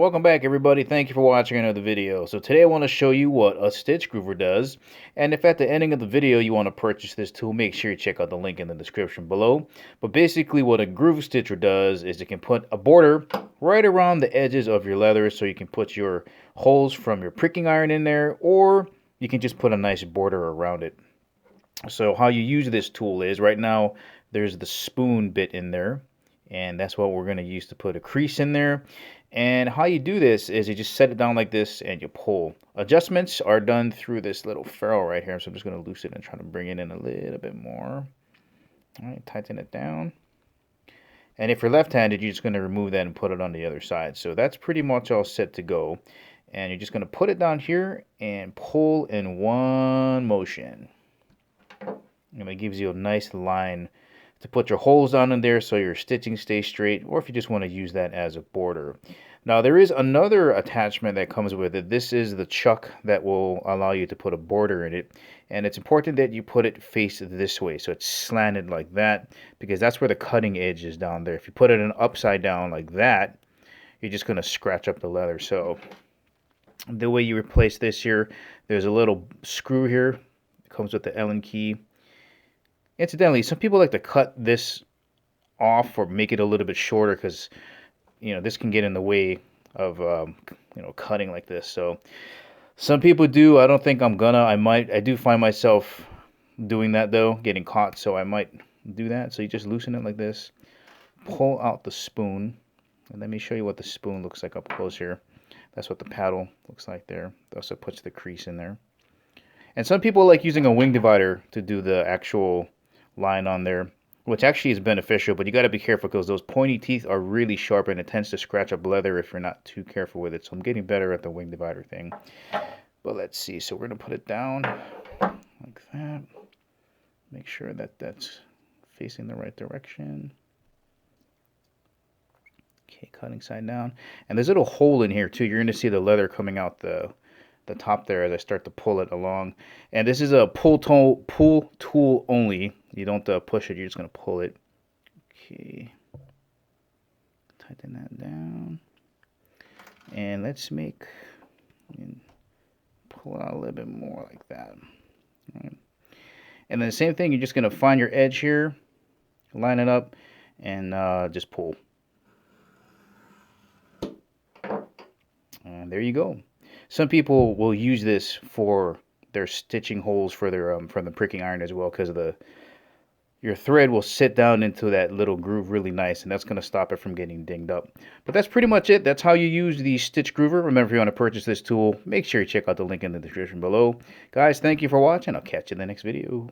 welcome back everybody. Thank you for watching another video. So today I want to show you what a stitch groover does. And if at the ending of the video you want to purchase this tool, make sure you check out the link in the description below. But basically what a groove stitcher does is it can put a border right around the edges of your leather, so you can put your holes from your pricking iron in there, or you can just put a nice border around it. So how you use this tool is, right now there's the spoon bit in there, and that's what we're going to use to put a crease in there. And how you do this is you just set it down like this and you pull. Adjustments are done through this little ferrule right here, so I'm just going to loosen it and try to bring it in a little bit more. All right, tighten it down. And if you're left-handed, you're just going to remove that and put it on the other side. So that's pretty much all set to go. And you're just going to put it down here and pull in one motion. And it gives you a nice line to put your holes down in there so your stitching stays straight, or if you just want to use that as a border. Now there is another attachment that comes with it. This is the chuck that will allow you to put a border in it, and it's important that you put it face this way, so it's slanted like that, because that's where the cutting edge is down there. If you put it in upside down like that, you're just going to scratch up the leather. So the way you replace this here, there's a little screw here. It comes with the Allen key. Incidentally, some people like to cut this off or make it a little bit shorter because, this can get in the way of, cutting like this. So some people do. I don't think I'm gonna. I do find myself doing that though, getting caught. So I might do that. So you just loosen it like this, pull out the spoon, and let me show you what the spoon looks like up close here. That's what the paddle looks like there. It also puts the crease in there. And some people like using a wing divider to do the actual line on there, which actually is beneficial, but you got to be careful because those pointy teeth are really sharp and it tends to scratch up leather if you're not too careful with it. So I'm getting better at the wing divider thing. But let's see. So we're going to put it down like that. Make sure that that's facing the right direction. Okay, cutting side down. And there's a little hole in here too. You're going to see the leather coming out the top there as I start to pull it along. And this is a pull tool only. You don't push it, you're just going to pull it. Okay. Tighten that down. And let's pull out a little bit more like that. All right. And then the same thing, you're just going to find your edge here, line it up, and just pull. And there you go. Some people will use this for their stitching holes for their from the pricking iron as well, because of your thread will sit down into that little groove really nice, and that's going to stop it from getting dinged up. But that's pretty much it. That's how you use the stitch groover. Remember, if you want to purchase this tool, make sure you check out the link in the description below. Guys, thank you for watching. I'll catch you in the next video.